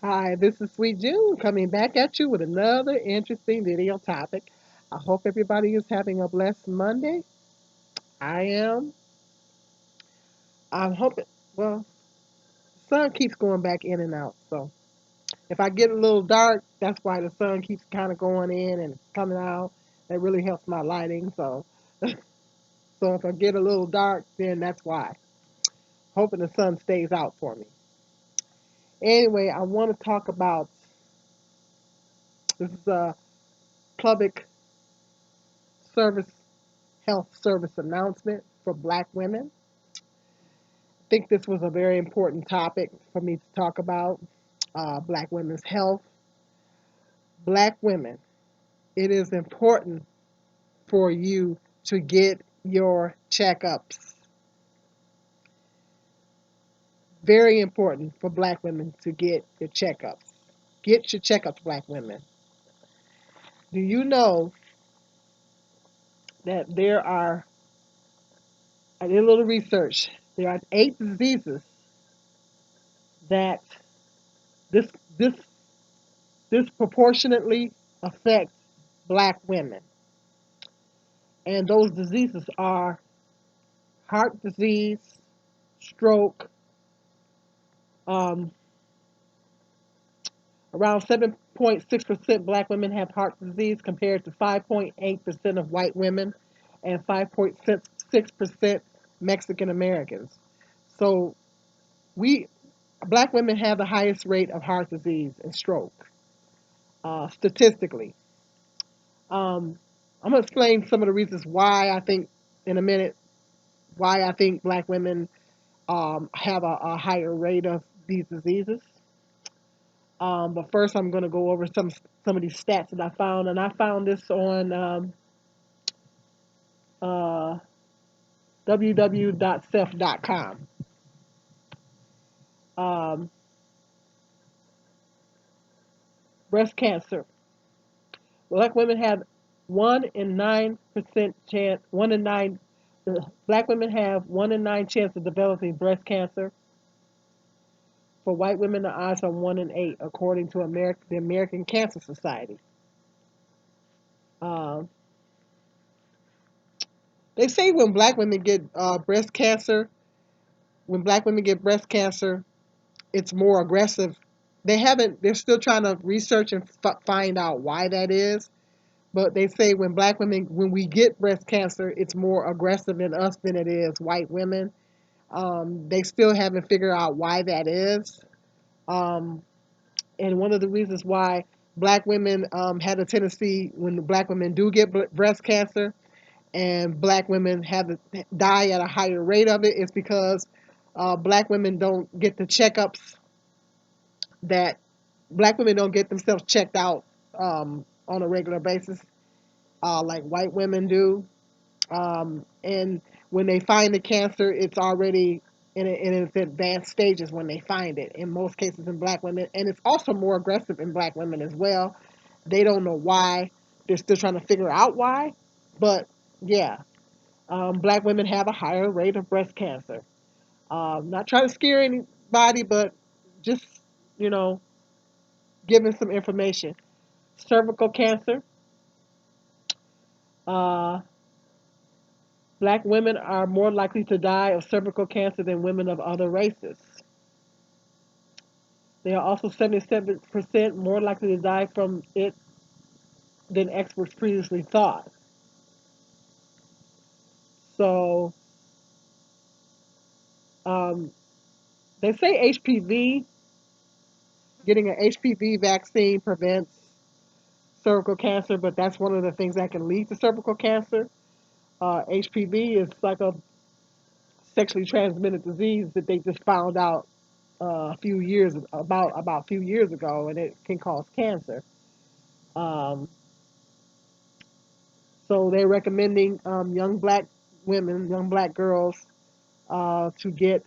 Hi, this is Sweet June coming back at you with another interesting video topic. I hope everybody is having a blessed Monday. I am. I'm hoping, well, the sun keeps going back in and out. So if I get a little dark, that's why the sun keeps kind of going in and coming out. That really helps my lighting. So if I get a little dark, then that's why. Hoping the sun stays out for me. Anyway, I want to talk about this is a public service health service announcement for Black women. I think this was a very important topic for me to talk about. Black women's health. Black women, it is important for you to get your checkups. Very important for Black women to get your checkups. Get your checkups, Black women. Do you know that I did a little research, there are 8 diseases that this this disproportionately affect Black women. And those diseases are heart disease, stroke, um, around 7.6% Black women have heart disease compared to 5.8% of white women and 5.6% Mexican Americans. So we Black women have the highest rate of heart disease and stroke, statistically. Um, I'm gonna explain some of the reasons why I think in a minute why I think Black women have a higher rate of these diseases. But first, I'm going to go over some of these stats that I found, and I found this on uh, www.ceph.com. Um, breast cancer. Black women have 1 in 9% chance. 1 in 9. Black women have 1 in 9 chance of developing breast cancer. For white women, the odds are 1 in 8, according to the American Cancer Society. Um, they say when black women get breast cancer, when black women get breast cancer, it's more aggressive. They're still trying to research and find out why that is. But they say when we get breast cancer, it's more aggressive in us than it is white women. They still haven't figured out why that is. Um, and one of the reasons why black women had a tendency when black women do get breast cancer and black women die at a higher rate of it is because black women don't get the checkups that black women don't get themselves checked out on a regular basis like white women do. And when they find the cancer, it's already in its advanced stages when they find it. In most cases, in black women, and it's also more aggressive in black women as well. They don't know why. They're still trying to figure out why. But yeah, black women have a higher rate of breast cancer. Not trying to scare anybody, but just you know giving some information. Cervical cancer. Uh, Black women are more likely to die of cervical cancer than women of other races. They are also 77% more likely to die from it than experts previously thought. So um, they say getting an HPV vaccine prevents cervical cancer, but that's one of the things that can lead to cervical cancer. HPV is like a sexually transmitted disease that they just found out a few years ago, and it can cause cancer. Um, so they're recommending young black girls, to get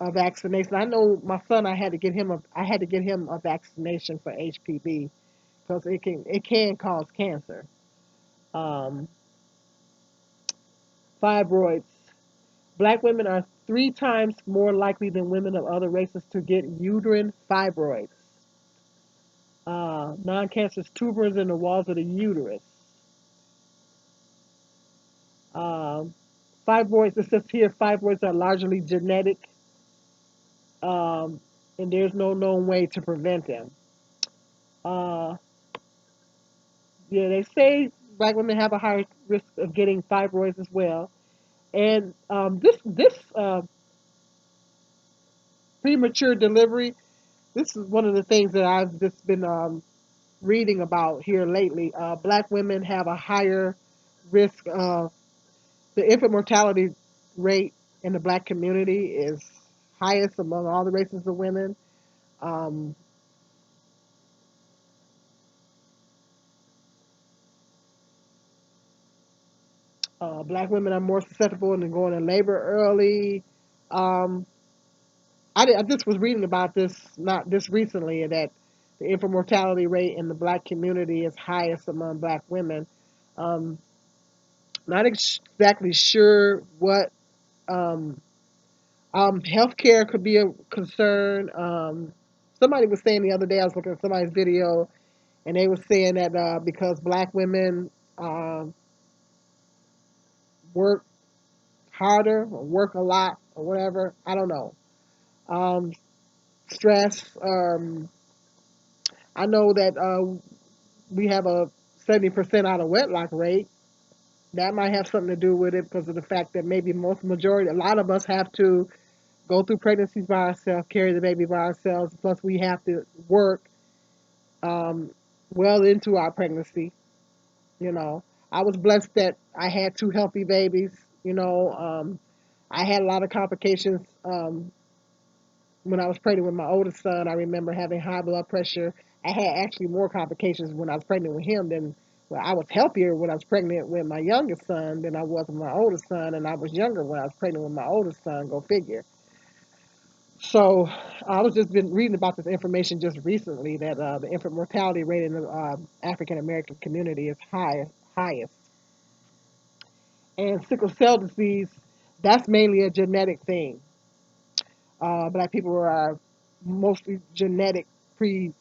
a vaccination. I know my son. I had to get him a vaccination for HPV because it can cause cancer. Um, Fibroids. Black women are 3 times more likely than women of other races to get uterine fibroids. Non-cancerous tumors in the walls of the uterus. Um, Fibroids, it says here, fibroids are largely genetic, um, and there's no known way to prevent them. Uh, yeah, they say black women have a higher risk of getting fibroids as well. And this premature delivery, this is one of the things that I've just been reading about here lately. Black women have a higher risk of the infant mortality rate in the black community is highest among all the races of women. Um, Black women are more susceptible to going in labor early. Um, I just was reading about this not just recently that the infant mortality rate in the black community is highest among black women. Um, Not exactly sure what um, healthcare could be a concern. Somebody was saying the other day, I was looking at somebody's video, and they were saying that because black women um, work harder or work a lot or whatever, I don't know. Um, Stress. I know that we have a 70% out of wedlock rate. That might have something to do with it because of the fact that maybe a lot of us have to go through pregnancies by ourselves, carry the baby by ourselves. Plus, we have to work um, well into our pregnancy. You know, I was blessed that I had two healthy babies. You know, I had a lot of complications when I was pregnant with my oldest son. I remember having high blood pressure. I had actually more complications when I was pregnant with him than well, I was healthier when I was pregnant with my youngest son than I was with my oldest son, and I was younger when I was pregnant with my oldest son. Go figure. So I was just been reading about this information just recently that the infant mortality rate in the African American community is highest, and sickle cell disease that's mainly a genetic thing. Black people are mostly genetic pre.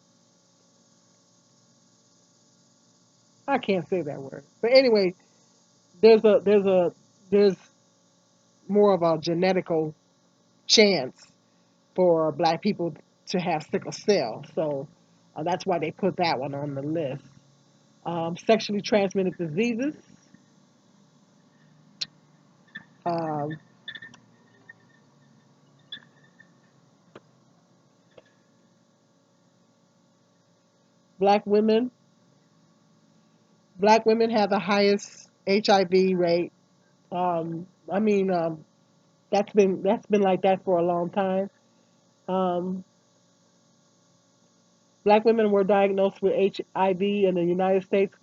I can't say that word, but anyway, there's a there's a there's more of a genetical chance for black people to have sickle cell, so that's why they put that one on the list. Sexually transmitted diseases. Um, black women. Black women have the highest HIV rate. I mean, that's been like that for a long time. Um, Black women were diagnosed with HIV in the United States.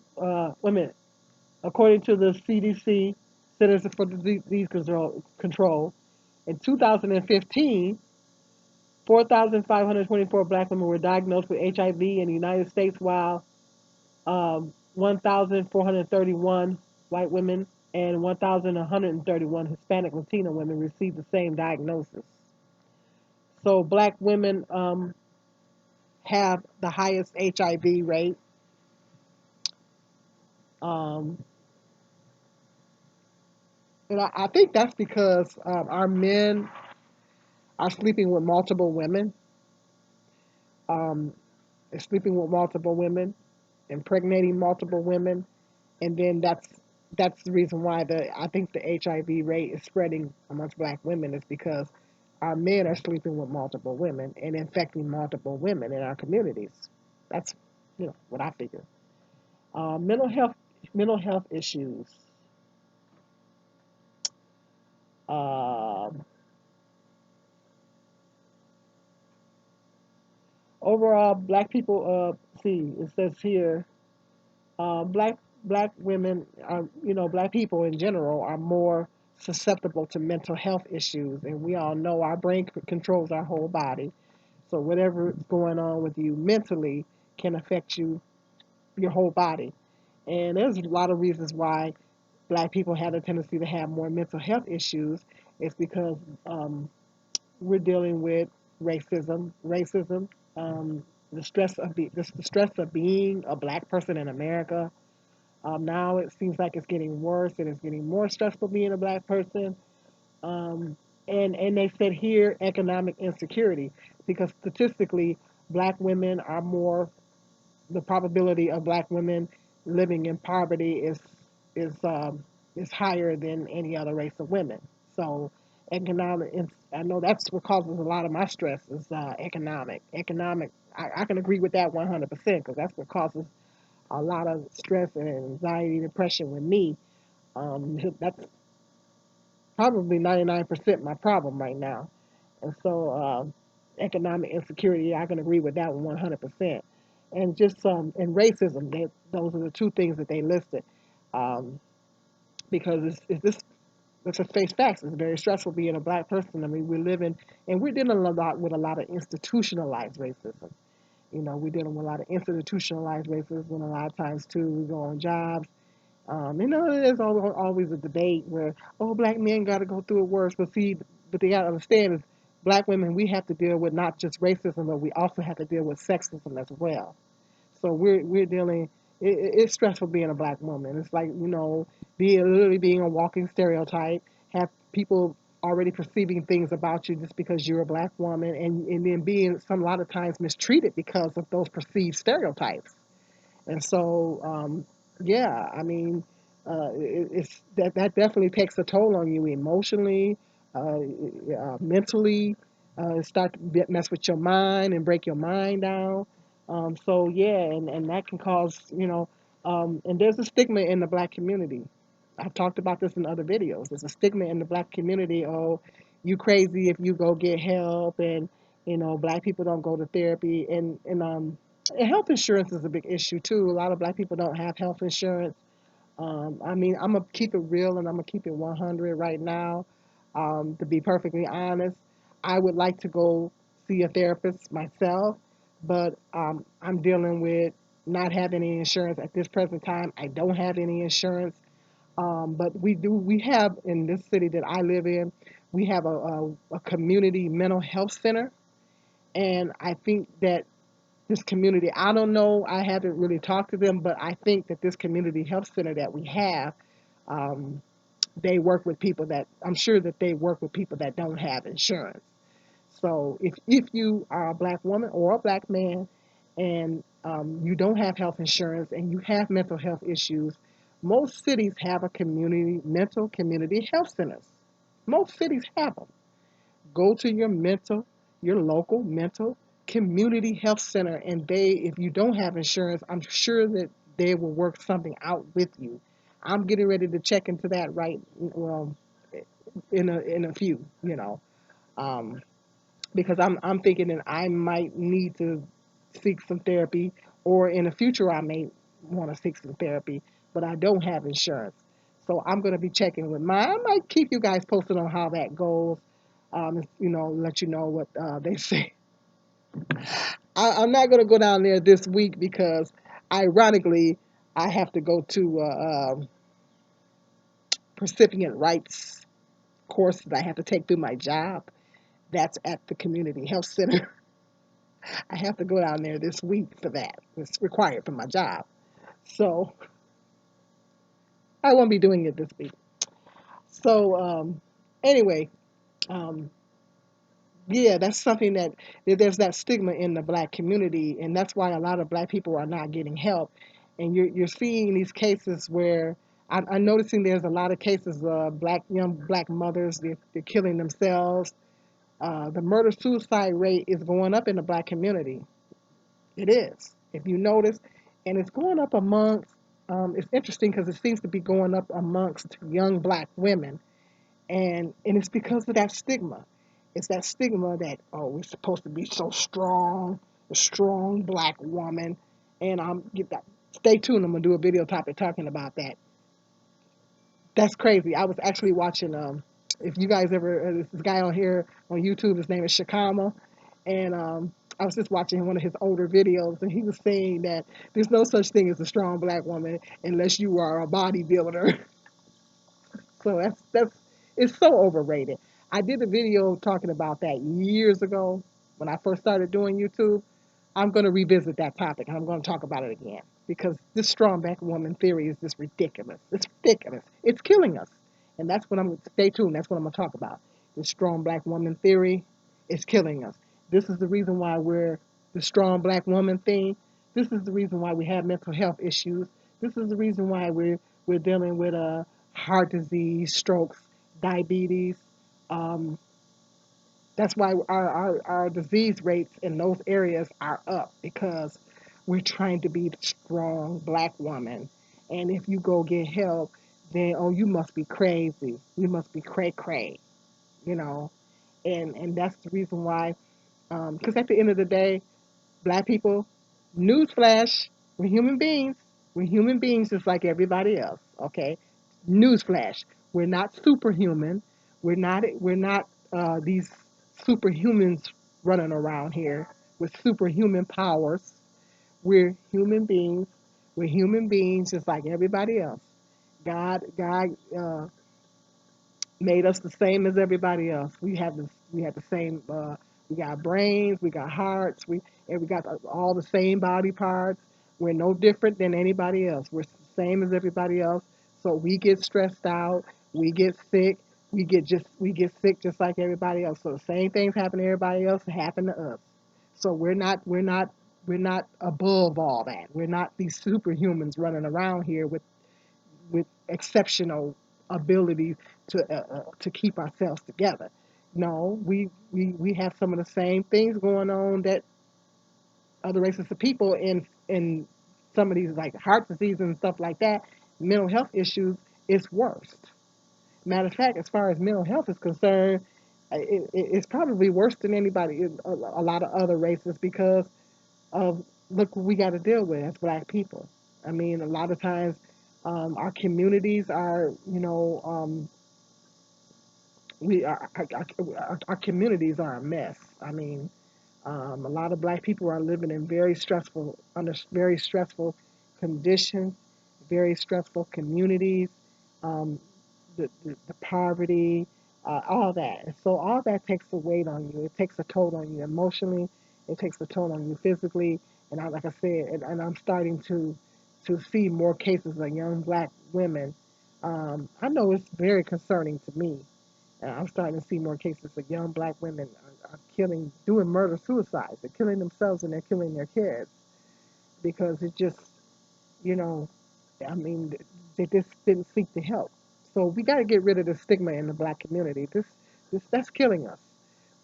Women, according to the CDC, Centers for Disease Control, in 2015, 4,524 black women were diagnosed with HIV in the United States, while 1,431 white women and 1,131 Hispanic Latino women received the same diagnosis. So black women have the highest HIV rate. Um, and I think that's because our men are sleeping with multiple women, um, sleeping with multiple women, impregnating multiple women, and then that's the reason why I think the HIV rate is spreading amongst black women is because our men are sleeping with multiple women and infecting multiple women in our communities. That's what I figure. Uh, mental health mental health issues. Um, Overall, black people. See, it says here, black women are black people in general are more susceptible to mental health issues, and we all know our brain controls our whole body. So whatever is going on with you mentally can affect your whole body. And there's a lot of reasons why black people have a tendency to have more mental health issues. It's because we're dealing with racism, the stress of being a black person in America. Now it seems like it's getting worse and it's getting more stressful being a black person. Um, and they said here economic insecurity because statistically black women are more the probability of black women living in poverty is is higher than any other race of women. So economic, I know that's what causes a lot of my stress is economic. Economic, I can agree with that 100% because that's what causes a lot of stress and anxiety, depression with me. That's probably 99% my problem right now. And so, economic insecurity, I can agree with that one 100%. And just and racism, those are the two things that they listed. Um, because it's this, let's just face facts. It's very stressful being a black person. I mean, we're living, and we're dealing a lot with a lot of institutionalized racism. You know, we're dealing with a lot of institutionalized racism, and a lot of times too, we go on jobs. You know, there's always a debate where, oh, black men got to go through it worse. But see, but they got to understand is black women, we have to deal with not just racism, but we also have to deal with sexism as well. So we're dealing. It's stressful being a black woman. It's like literally being a walking stereotype. Have people already perceiving things about you just because you're a black woman, and then being some a lot of times mistreated because of those perceived stereotypes. And so, yeah, I mean, it's that definitely takes a toll on you emotionally, mentally. Start to mess with your mind and break your mind down. So yeah, and that can cause and there's a stigma in the black community. I've talked about this in other videos. There's a stigma in the black community. Oh, you crazy if you go get help, and black people don't go to therapy, and health insurance is a big issue too. A lot of black people don't have health insurance. I mean, I'm gonna keep it real and I'm gonna keep it 100 right now. To be perfectly honest, I would like to go see a therapist myself, but I'm dealing with not having any insurance at this present time. I don't have any insurance, but we have in this city that I live in, we have a community mental health center, and I think that this community, I don't know, I haven't really talked to them, but I think that this community health center that we have, um, they work with people that, I'm sure that they work with people that don't have insurance. So if you are a black woman or a black man and you don't have health insurance and you have mental health issues, most cities have a community health centers. Most cities have them. Go to your local mental community health center, and if you don't have insurance, I'm sure that they will work something out with you. I'm getting ready to check into that well, in a few, um, because I'm thinking that I might need to seek some therapy, or in the future I may want to seek some therapy, but I don't have insurance. So I'm going to be checking with mine. I might keep you guys posted on how that goes. Let you know what they say. I'm not going to go down there this week because, ironically, I have to go to recipient rights course that I have to take through my job. That's at the community health center. I have to go down there this week for that. It's required for my job. So I won't be doing it this week. So anyway, um, yeah, that's something that there's that stigma in the black community, and that's why a lot of black people are not getting help. And you're seeing these cases where I'm noticing there's a lot of cases of young black mothers, they're killing themselves. The murder suicide rate is going up in the black community. It is, if you notice, and it's going up amongst. It's interesting because it seems to be going up amongst young black women, and it's because of that stigma. It's that stigma that, oh, we're supposed to be so strong, a strong black woman, and get that. Stay tuned. I'm gonna do a video topic talking about that. That's crazy. I was actually watching. If you guys ever, this guy on here on YouTube, his name is Shakama, and I was just watching one of his older videos, and he was saying that there's no such thing as a strong black woman unless you are a bodybuilder. So that's it's so overrated. I did a video talking about that years ago when I first started doing YouTube. I'm going to revisit that topic and I'm going to talk about it again because this strong black woman theory is just ridiculous. It's ridiculous. It's killing us. And that's what I'm, stay tuned, that's what I'm going to talk about. The strong black woman theory is killing us. This is the reason why we're the strong black woman thing. This is the reason why we have mental health issues. This is the reason why we're dealing with heart disease, strokes, diabetes, um, that's why our disease rates in those areas are up because we're trying to be the strong black woman. And if you go get help, then, oh, you must be crazy. You must be cray cray, you know. And that's the reason why, because at the end of the day, black people, newsflash, we're human beings. We're human beings just like everybody else, okay? Newsflash, we're not superhuman. We're not these superhumans running around here with superhuman powers. We're human beings. We're human beings just like everybody else. God made us the same as everybody else. We have the same we got brains, we got hearts, we got all the same body parts. We're no different than anybody else. We're the same as everybody else. So we get stressed out, we get sick, we get sick just like everybody else. So the same things happen to everybody else happen to us. So we're not above all that. We're not these superhumans running around here with exceptional ability to keep ourselves together. No, we have some of the same things going on that other races of people in some of these like heart disease and stuff like that. Mental health issues is worse. Matter of fact, as far as mental health is concerned, it's probably worse than anybody, a lot of other races because of look what we got to deal with as black people. I mean, a lot of times our communities are, our communities are a mess. I mean, a lot of black people are living in under very stressful conditions, very stressful communities, um, the poverty, all that. And so all that takes a weight on you. It takes a toll on you emotionally. It takes a toll on you physically. And like I said, and I'm starting to see more cases of young black women. I know it's very concerning to me. I'm starting to see more cases of young black women are killing, doing murder suicides. They're killing themselves and they're killing their kids because it just, you know, I mean, they just didn't seek the help. So we got to get rid of the stigma in the black community. That's killing us.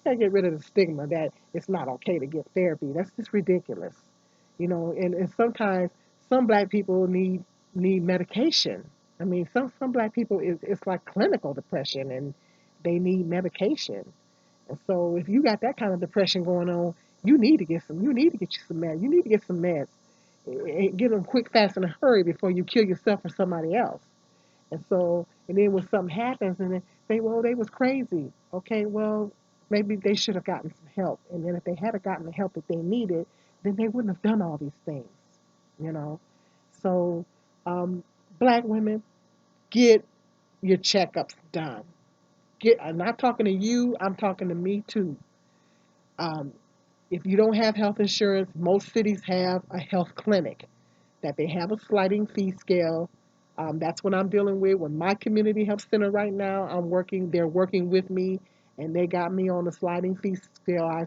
We got to get rid of the stigma that it's not okay to get therapy. That's just ridiculous, And sometimes some black people need medication. I mean, some black people it's like clinical depression and they need medication. And so if you got that kind of depression going on, you need to get you some meds. You need to get some meds. Get them quick, fast, in a hurry before you kill yourself or somebody else. And so, and then when something happens, and then say, well, they was crazy. Okay, well, maybe they should have gotten some help. And then if they had gotten the help that they needed, then they wouldn't have done all these things, you know. So, um, black women, get your checkups done. I'm not talking to you. I'm talking to me too. Um, if you don't have health insurance, most cities have a health clinic that they have a sliding fee scale. That's what I'm dealing with my community health center right now. They're working with me, and they got me on the sliding fee scale. I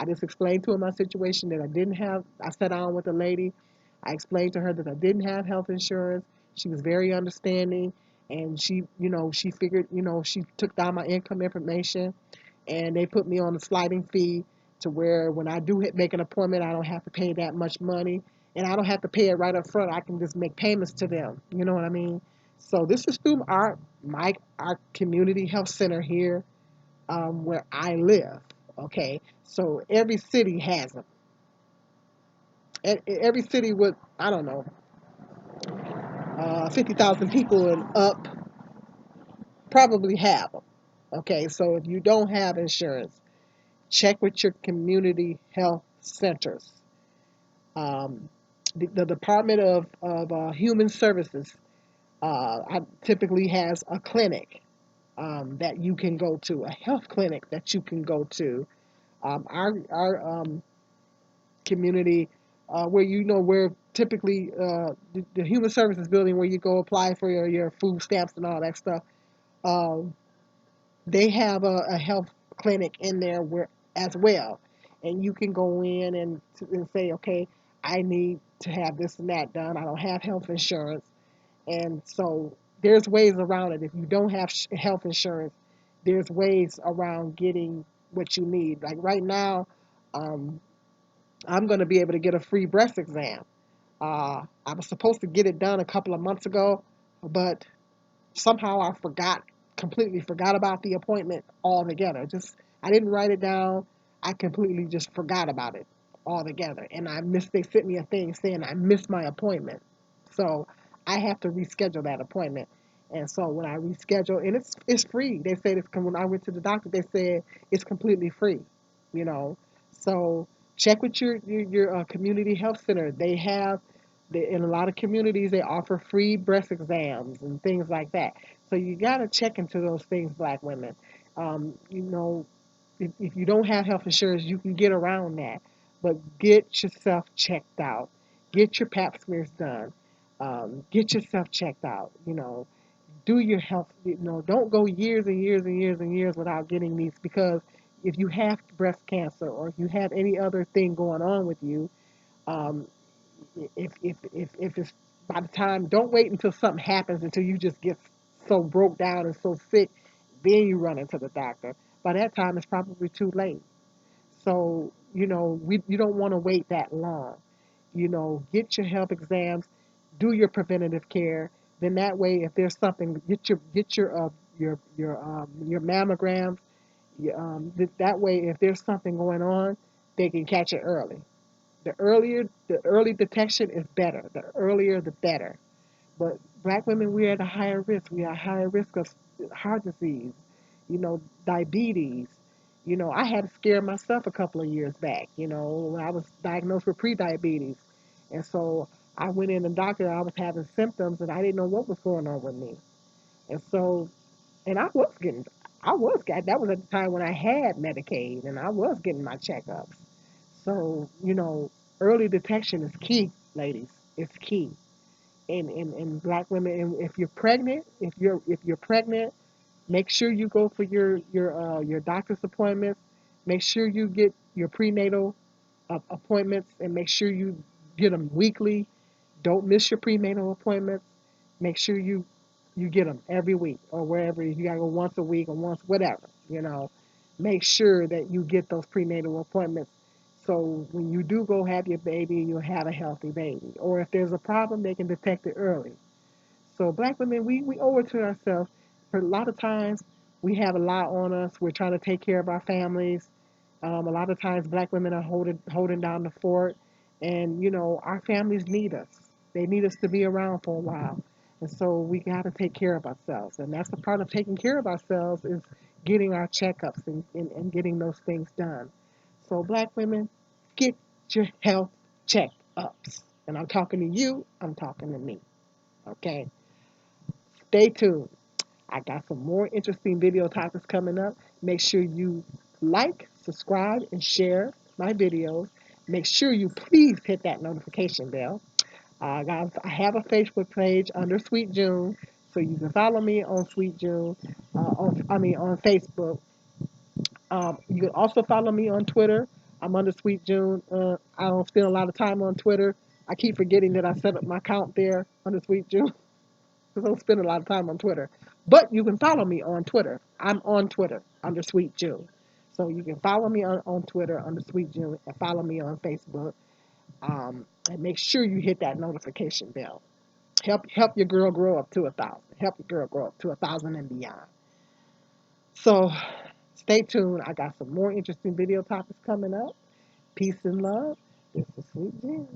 just explained to them my situation that I didn't have. I sat down with a lady. I explained to her that I didn't have health insurance. She was very understanding, and she figured, she took down my income information, and they put me on a sliding fee to where when I do make an appointment, I don't have to pay that much money, and I don't have to pay it right up front. I can just make payments to them. You know what I mean? So this is through our community health center here, where I live. Okay, so every city has them. Every city with, I don't know, 50,000 people and up probably have them. Okay, so if you don't have insurance, check with your community health centers. The Department of Human Services typically has a clinic that you can go to, a health clinic that you can go to. Our community where where typically the human services building where you go apply for your food stamps and all that stuff. Um, they have a health clinic in there where as well, and you can go in and say, okay, I need to have this and that done. I don't have health insurance, and so there's ways around it. If you don't have health insurance, there's ways around getting what you need. Like right now, um, I'm going to be able to get a free breast exam. I was supposed to get it done a couple of months ago, but somehow I completely forgot about the appointment altogether. Just I didn't write it down. I completely just forgot about it altogether, and They sent me a thing saying I missed my appointment, so I have to reschedule that appointment. And so when I reschedule, and it's free. They said when I went to the doctor, they said it's completely free. You know, so check with your community health center. In a lot of communities, they offer free breast exams and things like that. So you got to check into those things, black women. You know, if you don't have health insurance, you can get around that. But get yourself checked out. Get your pap smears done. Get yourself checked out. Do your health. Don't go years and years and years and years without getting these, because if you have breast cancer or if you have any other thing going on with you, um, if it's by the time, don't wait until something happens, until you just get so broke down and so sick, then you run into the doctor. By that time, it's probably too late. So, you don't want to wait that long. Get your health exams, do your preventative care. Then that way, if there's something, your mammograms. That way, if there's something going on, they can catch it early. The early detection is better. The earlier, the better. But black women, we're at a higher risk. We are at a higher risk of heart disease, diabetes. I had to scare myself a couple of years back, when I was diagnosed with pre-diabetes. And so I went in the doctor, I was having symptoms and I didn't know what was going on with me. And so, and that was at the time when I had Medicaid and I was getting my checkups. So, early detection is key, ladies. It's key. And black women, and if you're pregnant, make sure you go for your doctor's appointments. Make sure you get your prenatal appointments, and make sure you get them weekly. Don't miss your prenatal appointments. Make sure you get them every week, or wherever you gotta go once a week or once whatever. Make sure that you get those prenatal appointments. So when you do go have your baby, you'll have a healthy baby. Or if there's a problem, they can detect it early. So black women, we owe it to ourselves. For a lot of times, we have a lot on us. We're trying to take care of our families. A lot of times, black women are holding down the fort, and our families need us. They need us to be around for a while, and so we got to take care of ourselves. And that's the part of taking care of ourselves is getting our checkups and getting those things done. So black women, get your health checkups. And I'm talking to you. I'm talking to me. Okay. Stay tuned. I got some more interesting video topics coming up. Make sure you like, subscribe, and share my videos. Make sure you please hit that notification bell. Guys, I have a Facebook page under Sweet June, so you can follow me on Sweet June. On Facebook. You can also follow me on Twitter. I'm under Sweet June. I don't spend a lot of time on Twitter. I keep forgetting that I set up my account there under Sweet June. I don't spend a lot of time on Twitter. But you can follow me on Twitter. I'm on Twitter under Sweet June. So you can follow me on Twitter under Sweet June and follow me on Facebook. And make sure you hit that notification bell. Help your girl grow up to 1,000. Help your girl grow up to 1,000 and beyond. So stay tuned. I got some more interesting video topics coming up. Peace and love. This is Sweet June.